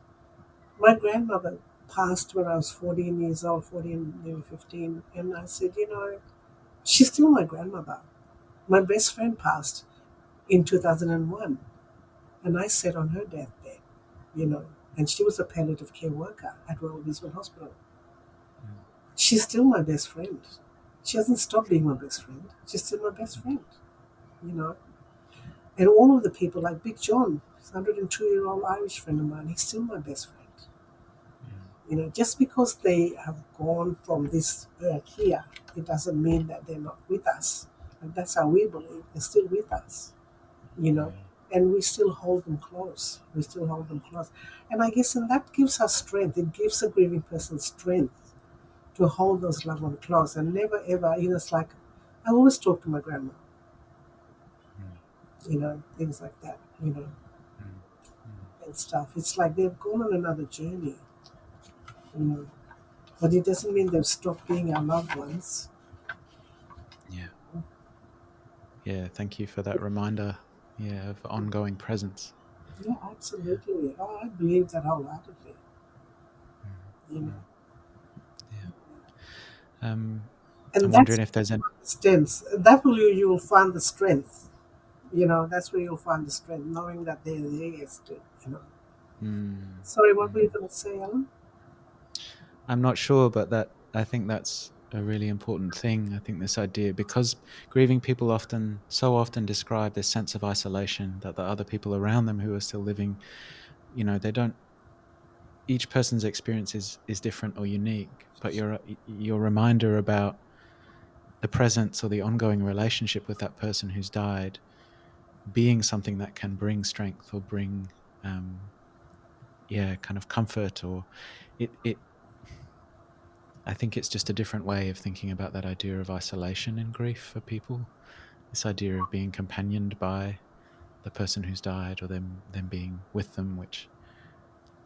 my grandmother passed when I was 14 years old, 14, maybe 15, and I said, she's still my grandmother. My best friend passed in 2001, and I sat on her deathbed, you know, and she was a palliative care worker at Royal Brisbane Hospital. Mm. She's still my best friend. She hasn't stopped being my best friend. She's still my best friend, you know. And all of the people, like Big John, 102-year-old Irish friend of mine, he's still my best friend. Mm. Just because they have gone from this earth here, it doesn't mean that they're not with us. And that's how we believe. They're still with us, you know. Mm. And we still hold them close. We still hold them close. And I guess and that gives us strength. It gives a grieving person strength to hold those loved ones close and never ever, it's like I always talk to my grandma, Mm. things like that, Mm. Mm. and stuff. It's like they've gone on another journey, you know. But it doesn't mean they've stopped being our loved ones. Yeah. Yeah, thank you for that reminder. Yeah, of ongoing presence. Yeah, absolutely. Oh, I believe that wholeheartedly. Mm. You know. Mm. Yeah. And I'm that's wondering if there's any. strength. That will you will find the strength. That's where you'll find the strength, knowing that they're there still. Mm, Sorry, what were you mm. going to say, Alan? I'm not sure, but I think that's a really important thing. I think this idea, because grieving people so often describe this sense of isolation that the other people around them who are still living, they don't. Each person's experience is different or unique, but your reminder about the presence or the ongoing relationship with that person who's died being something that can bring strength or bring, kind of comfort, or it I think it's just a different way of thinking about that idea of isolation and grief for people. This idea of being companioned by the person who's died, or them being with them, which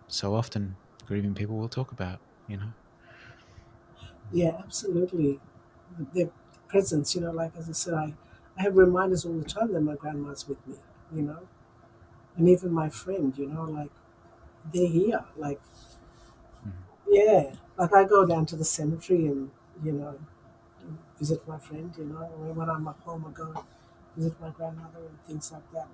so often grieving people will talk about. Yeah, absolutely. Their presence, like as I said, I have reminders all the time that my grandma's with me, you know, and even my friend, like they're here. Like, Mhm. yeah, like I go down to the cemetery and, you know, visit my friend, when I'm at home, I go visit my grandmother and things like that.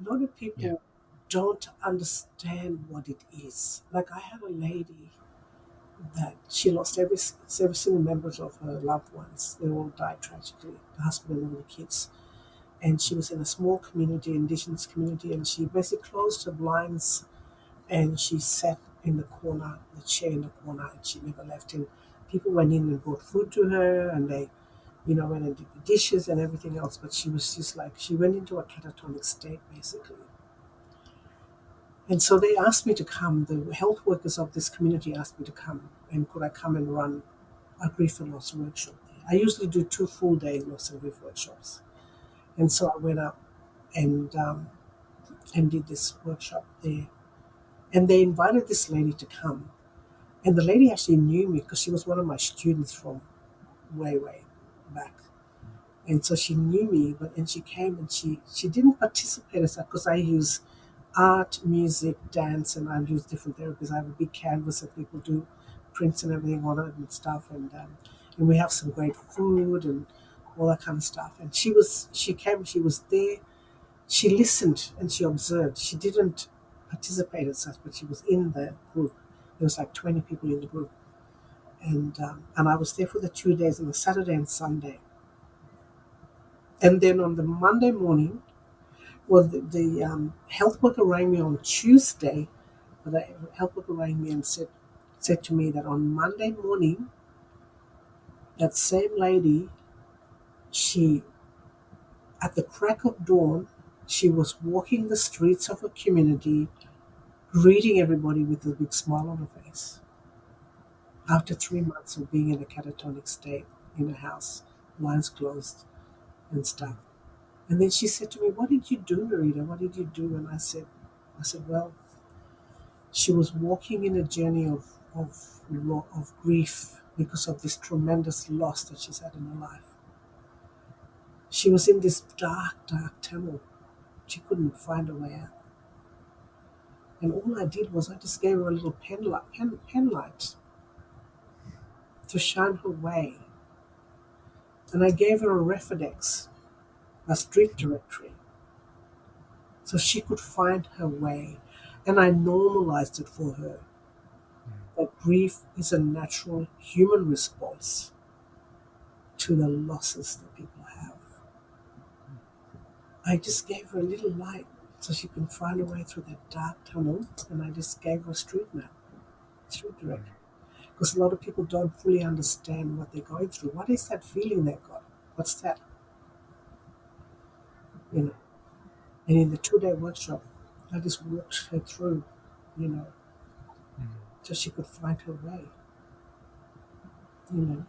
A lot of Yeah. people don't understand what it is. Like I had a lady that she lost every single members of her loved ones. They all died tragically, the husband and all the kids. And she was in a small community, indigenous community, and she basically closed her blinds and she sat in the corner, the chair in the corner, and she never left. And people went in and brought food to her, and they, went and did the dishes and everything else. But she was just like, she went into a catatonic state, basically. And so they asked me to come. The health workers of this community asked me to come, and could I come and run a grief and loss workshop there. I usually do 2 full-day loss and grief workshops. And so I went up and did this workshop there. And they invited this lady to come. And the lady actually knew me because she was one of my students from way, way back. And so she knew me, and she came and she didn't participate as because I use art, music, dance, and I use different therapies. I have a big canvas that people do prints and everything on it and stuff, and we have some great food and all that kind of stuff. And she came, she was there, she listened and she observed. She didn't participate as such, but she was in the group. There was like 20 people in the group, and I was there for the 2 days, on the Saturday and Sunday. And then on the Monday morning, well, the health worker rang me on Tuesday. But the health worker rang me and said to me that on Monday morning, that same lady, she at the crack of dawn, she was walking the streets of her community, greeting everybody with a big smile on her face. After 3 months of being in a catatonic state in a house, blinds closed and stuff. And then she said to me, "What did you do, Noritta? What did you do?" And I said, "Well, she was walking in a journey of grief because of this tremendous loss that she's had in her life. She was in this dark, dark tunnel. She couldn't find a way out. And all I did was I just gave her a little pen light to shine her way. And I gave her a Refidex, a street directory, so she could find her way. And I normalized it for her that grief is a natural human response to the losses that people have. I just gave her a little light so she can find her way through that dark tunnel, and I just gave her a street map, street directory. Because a lot of people don't fully understand what they're going through. What is that feeling they've got? What's that? You know. And in the 2-day workshop, I just walked her through, you know, so she could find her way. You know.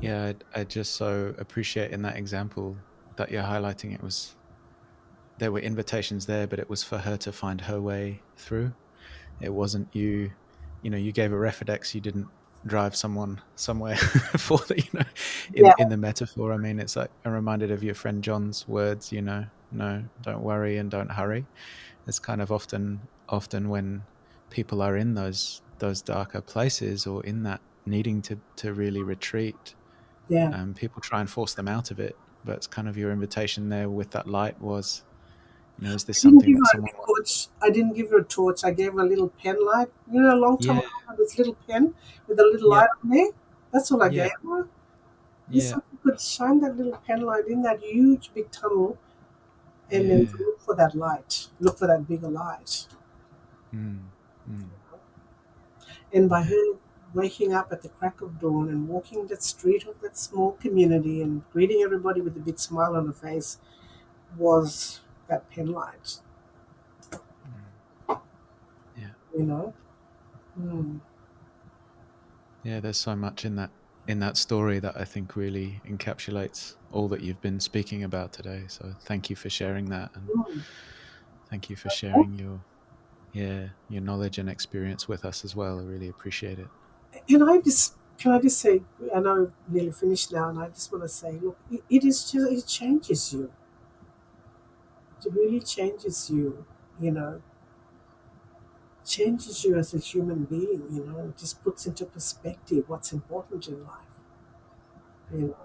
Yeah, I just so appreciate in that example that you're highlighting. There were invitations there, but it was for her to find her way through. It wasn't you gave a Refidex, you didn't drive someone somewhere for the, Yeah. in the metaphor. I mean, it's like I'm reminded of your friend John's words, no, don't worry and don't hurry. It's kind of often when people are in those darker places, or in that needing to really retreat. Yeah. People try and force them out of it, but it's kind of your invitation there with that light was, is this I didn't something give that her someone a wants? torch. I didn't give her a torch. I gave her a little pen light. You know, a long time Yeah, ago, I had this little pen with a little yeah, light on there. That's all I yeah, gave her. Just yeah, so she could shine that little pen light in that huge big tunnel and then yeah. to look for that light, look for that bigger light. Mm, mm, And by yeah, her waking up at the crack of dawn and walking that street of that small community and greeting everybody with a big smile on her face was that pen light, mm, yeah. you know? Mm. Yeah, there's so much in that story that I think really encapsulates all that you've been speaking about today. So thank you for sharing that, and Mm. thank you for sharing your knowledge and experience with us as well. I really appreciate it. And can I just say, I know I'm nearly finished now, and I just want to say, look, it is just, it changes you. It really changes you, you know, changes you as a human being, you know, it just puts into perspective what's important in life, you know.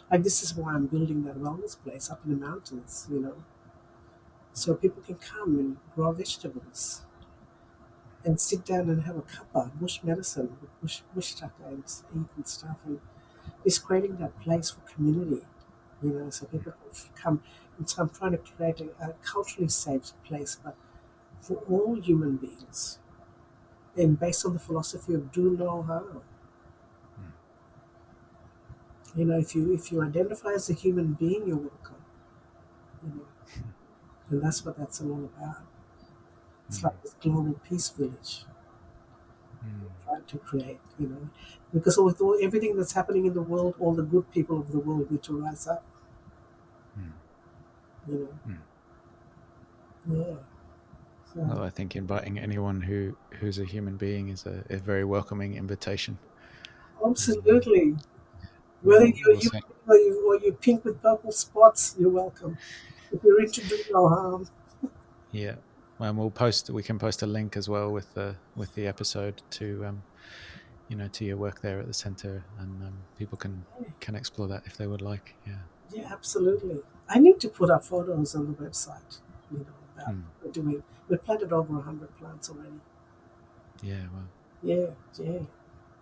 Like, this is why I'm building that wellness place up in the mountains, you know, so people can come and grow vegetables and sit down and have a cuppa, bush medicine, bush tucker and eat and stuff. And just creating that place for community, you know, so people can come. And so I'm trying to create a culturally safe place, but for all human beings, and based on the philosophy of do no harm. Mm, You know, if you identify as a human being, you're welcome. You know, and that's what that's all about. It's mm, like this global peace village mm, trying to create. You know, because with all everything that's happening in the world, all the good people of the world need to rise up. mm, You mm. know, yeah. So Well, I think inviting anyone who's a human being is a very welcoming invitation, and absolutely. Whether you're we'll human say, being or you're pink with purple spots, you're welcome. If you're into do no harm. yeah. And we can post a link as well with the episode to to your work there at the center, and people can explore that if they would like. Yeah. Yeah, absolutely. I need to put up photos on the website, you know, about Mm. what we're doing. We've planted over 100 plants already. Yeah. Well. Yeah, yeah.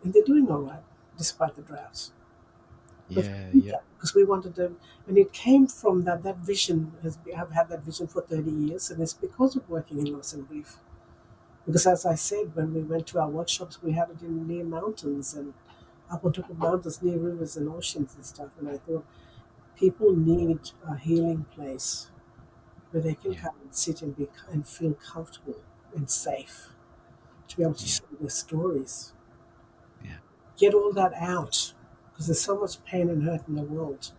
And they're doing all right, despite the droughts. But Yeah. we did Yeah. that because we wanted them, and it came from that vision. I've had that vision for 30 years, and it's because of working in loss and grief. Because as I said, when we went to our workshops, we had it in near mountains and up on top of mountains, near rivers and oceans and stuff. And I thought people need a healing place where they can Yeah. come and sit and and feel comfortable and safe to be able to Yeah. share their stories, Yeah. get all that out, because there's so much pain and hurt in the world.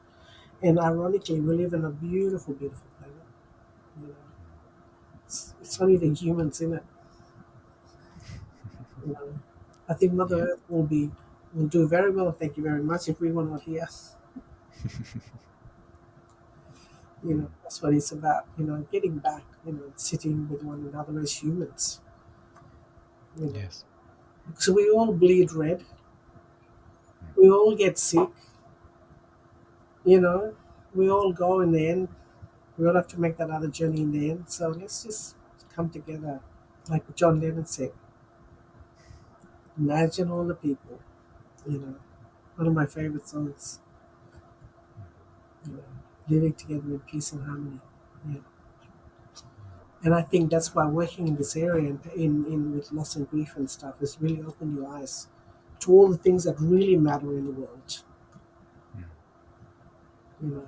And ironically, we live in a beautiful, beautiful planet. You know, it's only the humans in it. You know, I think Mother Yeah. Earth will do very well. Thank you very much. If we were not here, you know, Mm. that's what it's about. You know, getting back. You know, sitting with one another as humans. You know, Yes. because we all bleed red. Mm. We all get sick. You know, we all go in the end. We all have to make that other journey in the end. So let's just come together, like John Lennon said. Imagine all the people. You know, one of my favorite songs. You know, living together in peace and harmony. Yeah. And I think that's why working in this area and in with loss and grief and stuff has really opened your eyes to all the things that really matter in the world. Mm. You know,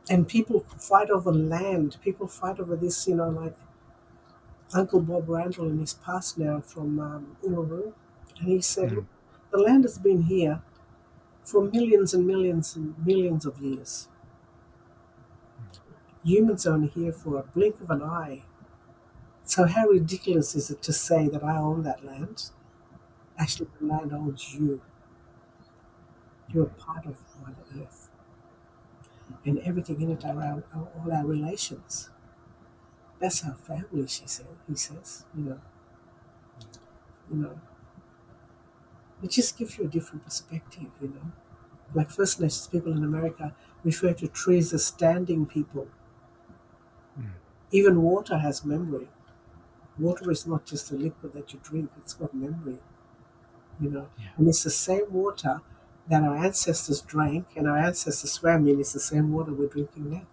and people fight over land. People fight over this. You know, like Uncle Bob Randall, and he's passed now from Uluru, and he said, "Look, Mm. the land has been here for millions and millions and millions of years. Humans are only here for a blink of an eye. So how ridiculous is it to say that I own that land? Actually, the land owns you. You're Mm. part of Mother Earth, and everything in it around all our relations. That's our family," she said. He says, you know, It just gives you a different perspective, you know. Like First Nations people in America refer to trees as standing people. Mm. Even water has memory. Water is not just a liquid that you drink, it's got memory, you know. Yeah. And it's the same water that our ancestors drank and our ancestors swam in. It's the same water we're drinking now.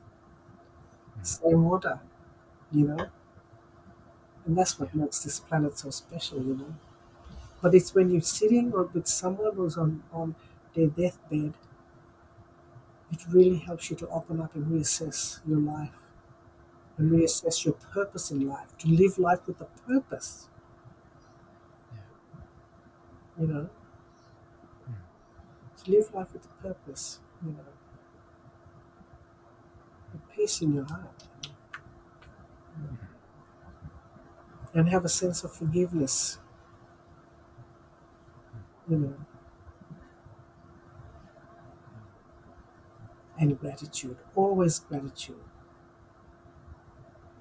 Mm. Same water, you know. And that's Yeah. what makes this planet so special, you know. But it's when you're sitting or with someone who's on their deathbed, it really helps you to open up and reassess your life and Mm. reassess your purpose in life, to live life with a purpose, Yeah. you know, Mm. to live life with a purpose, you know, with peace in your heart, Mm. and have a sense of forgiveness, you know, and gratitude. Always gratitude.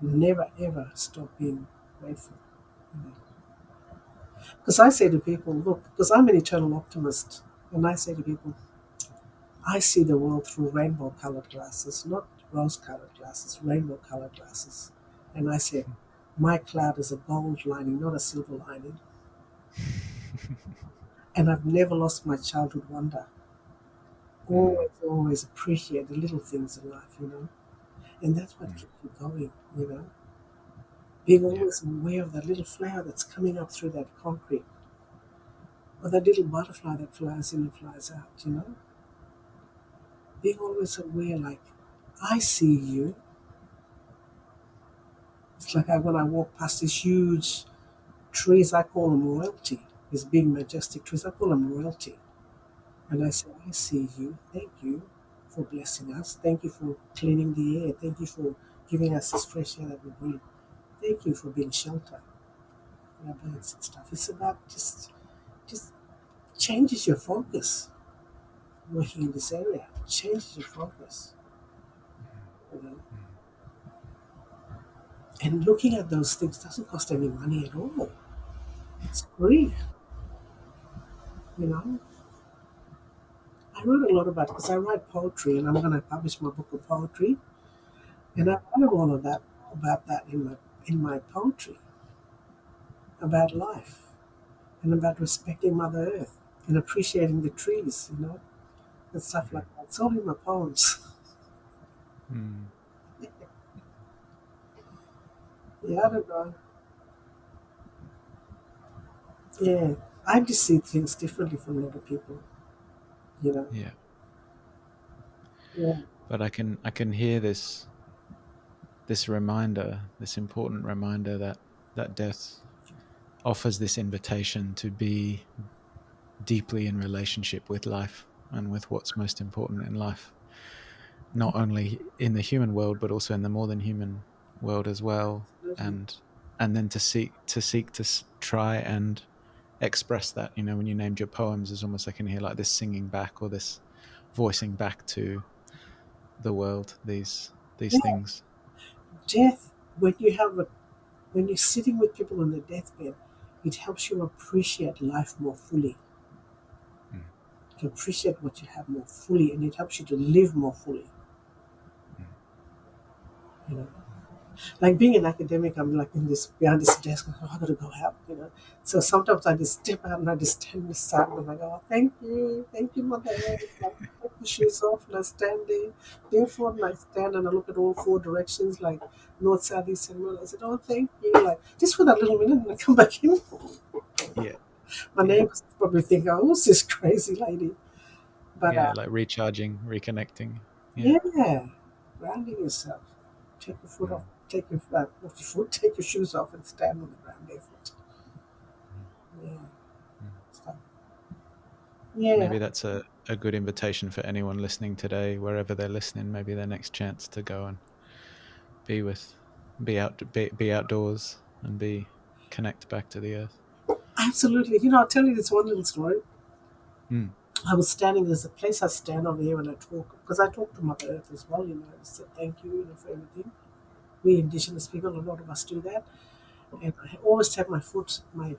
Never ever stop being grateful. You know. Because I say to people, look, because I'm an eternal optimist, and I say to people, I see the world through rainbow colored glasses, not rose colored glasses, rainbow colored glasses. And I say, my cloud is a gold lining, not a silver lining. And I've never lost my childhood wonder. Mm. Always, always appreciate the little things in life, you know. And that's what Mm. keeps you going, you know. Being Yeah. always aware of that little flower that's coming up through that concrete, or that little butterfly that flies in and flies out, you know. Being always aware, like, I see you. It's like when I walk past these huge trees, I call them royalty. These big, majestic trees, I call them royalty. And I say, I see you. Thank you for blessing us. Thank you for cleaning the air. Thank you for giving us this fresh air that we breathe. Thank you for being shelter for our birds and stuff. It's about just changes your focus working in this area. Changes your focus. You know? Mm. And looking at those things doesn't cost any money at all. It's free, you know. I wrote a lot about it because I write poetry and I'm going to publish my book of poetry. And I Mm. wrote all of that about that in my poetry, about life and about respecting Mother Earth and appreciating the trees, you know, and stuff like Mm. that. It's all in my poems. Mm. Yeah, I don't know. Yeah, I just see things differently from a lot of people, you know. Yeah. Yeah, But I can hear this reminder, this important reminder that death offers this invitation to be deeply in relationship with life and with what's most important in life, not only in the human world but also in the more than human world as well, absolutely. and then to try and express that. You know, when you named your poems, it's almost, I can hear like this singing back or this voicing back to the world these Yeah, things. death, when you're sitting with people on their deathbed, it helps you appreciate life more fully, Mm. to appreciate what you have more fully, and it helps you to live more fully, Mm. you know. Like being an academic, I'm like in this behind this desk, oh, I gotta go help, you know. So sometimes I just step out and I just stand beside them and I go, oh, thank you, Mother Earth. Like, I take my shoes off and I stand there, barefoot, and I stand and I look at all four directions, like north, south, east, and west. I said, oh, thank you, like just for that little minute, and I come back in. Yeah. My Yeah. neighbors probably think, oh, who's this crazy lady? But Yeah, like recharging, reconnecting. Yeah. yeah, grounding yourself. Take your foot off. Mm. Take your shoes off and stand on the ground barefoot. Mm. Yeah. Mm. So, yeah, Maybe that's a good invitation for anyone listening today, wherever they're listening. Maybe their next chance to go and be with, be outdoors, and be connect back to the earth. absolutely. You know, I'll tell you this one little story. Mm. I was standing, there's a place I stand over there when I talk, because I talk to Mother Earth as well, you know, I said thank you, you know, for everything. We Indigenous people, a lot of us do that. And I always take my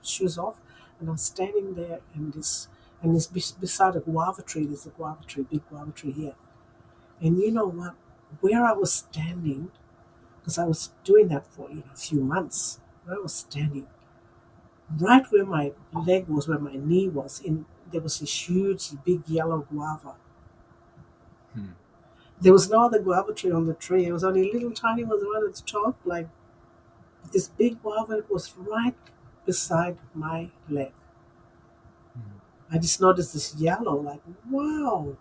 shoes off, and I'm standing there, and this And it's beside a guava tree. There's a guava tree, big guava tree here. And you know what? Where I was standing, because I was doing that for a few months, where I was standing, right where my leg was, where my knee was, in there was this huge, big yellow guava. Hmm. There was no other guava tree on the tree. It was only a little tiny one right at the top, like this big guava was right beside my leg. Hmm. I just noticed this yellow, like wow.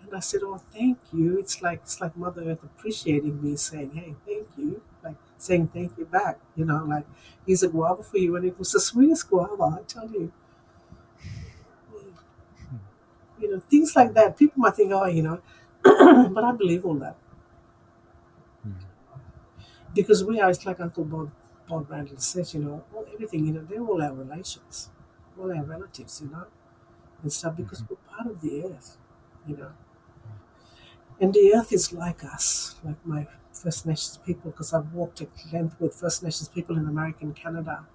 And I said, "Oh, thank you." It's like Mother Earth appreciating me, saying, "Hey, thank you," like saying thank you back. Like here's a guava for you, and it was the sweetest guava. I tell you, things like that. People might think, "Oh," but I believe all that Hmm. because we are. It's like Uncle Bob Randall says, everything. They're all our relations, all our relatives, and stuff because Mhm. we're part of the earth, you know. And the earth is like us, like my First Nations people, because I've walked at length with First Nations people in America and Canada.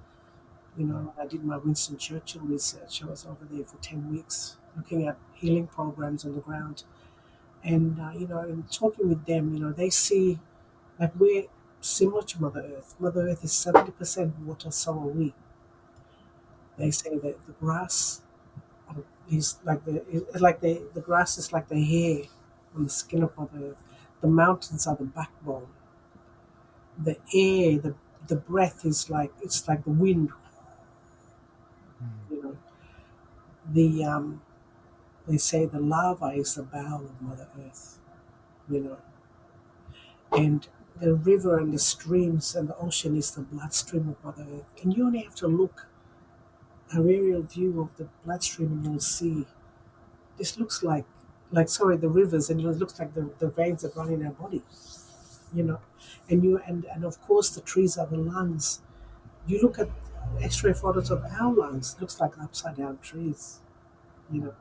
Hmm. I did my Winston Churchill research. I was over there for 10 weeks looking at healing programs on the ground. And talking with them, they see like we're similar to Mother Earth. Mother Earth is 70% water, so are we. They say that the grass is like the grass is like the hair on the skin of Mother Earth. The mountains are the backbone. The air, the breath is like it's like the wind. Hmm. You know, the they say the lava is the bowel of Mother Earth. You know, and the river and the streams and the ocean is the bloodstream of Mother Earth. And you only have to look an aerial view of the bloodstream, and you'll see this looks like sorry the rivers, and it looks like the veins that run in our body. You know, and of course the trees are the lungs. You look at X-ray photos of our lungs, looks like upside down trees. You know,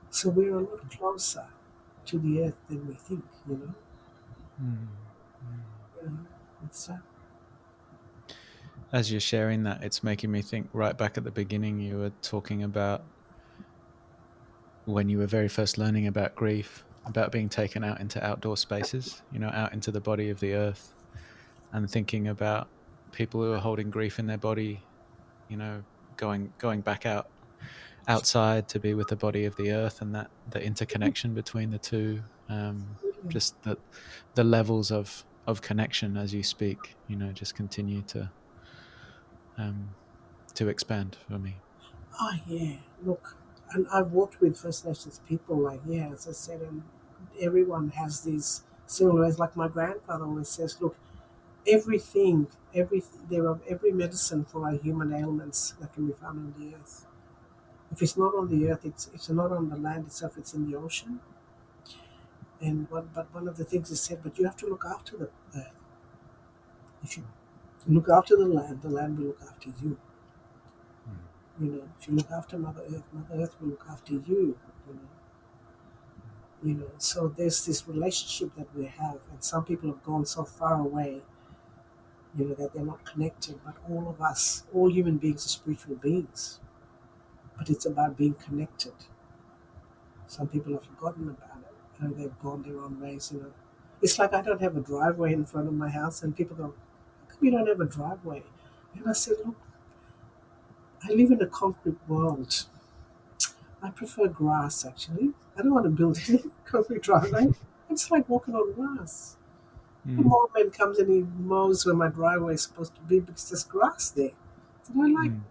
so we're a lot closer to the earth than we think. Hmm. Hmm. You know, it's As you're sharing that, it's making me think right back at the beginning, you were talking about when you were very first learning about grief, about being taken out into outdoor spaces, out into the body of the earth, and thinking about people who are holding grief in their body, you know, going back outside to be with the body of the earth, and that the interconnection between the two, just the levels of connection as you speak, just continue um, to expand for me. oh yeah, look, and I've worked with First Nations people, like yeah, as I said, and everyone has these similar ways. Like my grandfather always says, look, every there are every medicine for our human ailments that can be found on the earth. If it's not on the earth, it's not on the land itself. It's in the ocean. But one of the things he said, but you have to look after the earth. If you look after the land will look after you. Mm. If you look after Mother Earth will look after you. You know, So there's this relationship that we have, and some people have gone so far away, that they're not connected. But all of us, all human beings, are spiritual beings. But it's about being connected. Some people have forgotten about it. They've gone their own ways. It's like I don't have a driveway in front of my house, and people go, "How come you don't have a driveway?" And I said, "Look, I live in a concrete world. I prefer grass, actually. I don't want to build any concrete driveway. It's like walking on grass. The Mm. mower comes and he mows where my driveway is supposed to be because there's grass there. So I like Mm.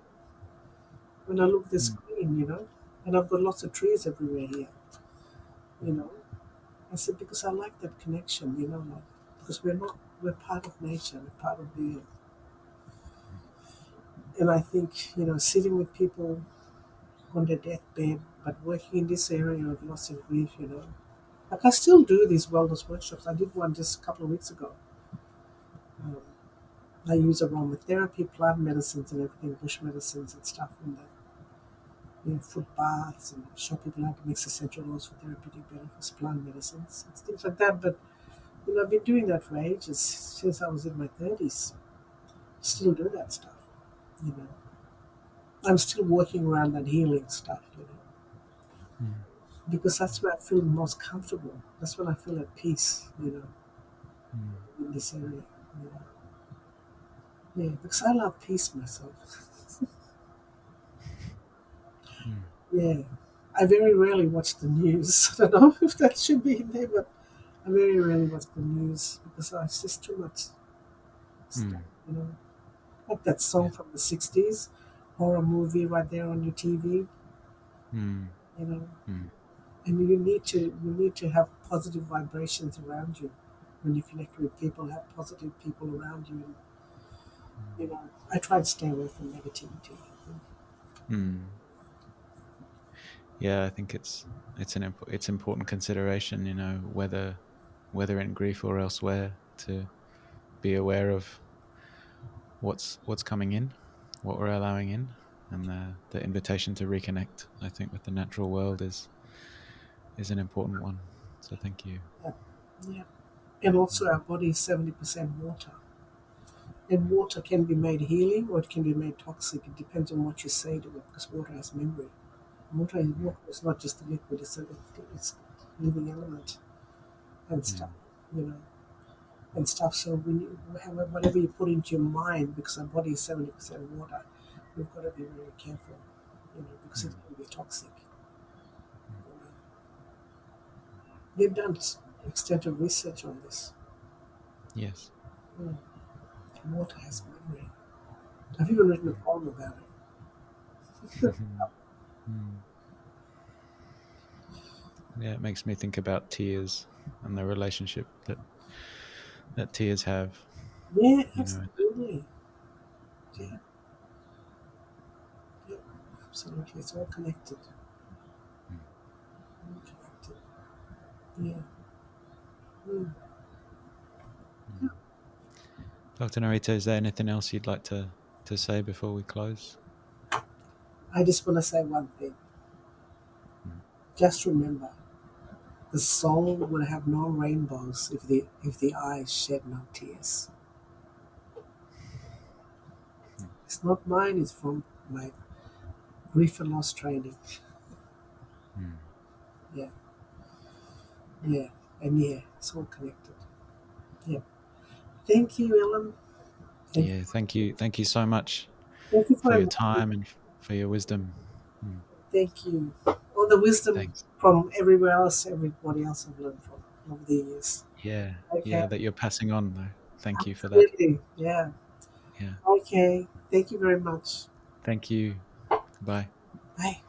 when I look this Mm. green. And I've got lots of trees everywhere here, you Mm. know. I said, because I like that connection, like, because we're part of nature, we're part of the earth. And I think, sitting with people on their deathbed, but working in this area of loss and grief. Like I still do these wellness workshops. I did one just a couple of weeks ago. Um, I use aromatherapy, plant medicines, and everything, bush medicines and stuff, and foot baths, and show people how to mix essential oils for therapeutic benefits, plant medicines, and things like that. But I've been doing that for ages, since I was in my 30s. Still do that stuff, you know. I'm still working around that healing stuff, Mm. because that's where I feel most comfortable. That's when I feel at peace, Mm. in this area. Yeah, because I love peace myself. Mm. Yeah, I very rarely watch the news. I don't know if that should be in there, but I very rarely watch the news because it's just too much stuff, Mm. Like that song Yes. from the 60s, horror movie right there on your TV, Mm. you know. Mm. And you need to have positive vibrations around you when you connect with people, have positive people around you. And, I try to stay away from negativity. Mm. Yeah, I think it's important consideration, whether in grief or elsewhere, to be aware of what's coming in, what we're allowing in, and the invitation to reconnect, I think, with the natural world is an important one. So thank you. Yeah. Yeah. And also, our body is 70% water. And water can be made healing or it can be made toxic. It depends on what you say to it because water has memory. Water is not just a liquid, it's a living element and stuff, Mm. you know, and stuff. So when whatever you put into your mind, because our body is 70% water, we've got to be very careful, because it Mm. can be toxic. They've done extensive research on this. Yes. Mm. Water has memory. I've even written a poem about it. Mm. Yeah, it makes me think about tears and the relationship that tears have. Yeah, You know. absolutely. Mm. Yeah, yeah, absolutely. It's all connected. Mm. All connected. Yeah. Mm. Mm. Dr. Norita, is there anything else you'd like to say before we close? I just want to say one thing. Mm. Just remember, the soul will have no rainbows if the eyes shed no tears. Mm. It's not mine. It's from my grief and loss training. Mm. Yeah, yeah, and yeah, it's all connected. Yeah. Thank you, Ellen. Thank you. Yeah, thank you so much Thank you for for your inviting me. time and for your wisdom. Mm. Thank you. All the wisdom Thanks. from everywhere else, everybody else I've learned from over the years. Yeah, Okay. yeah, that you're passing on though. Thank you for that. Absolutely. Yeah. Yeah. Okay. Thank you very much. Thank you. Bye. Bye.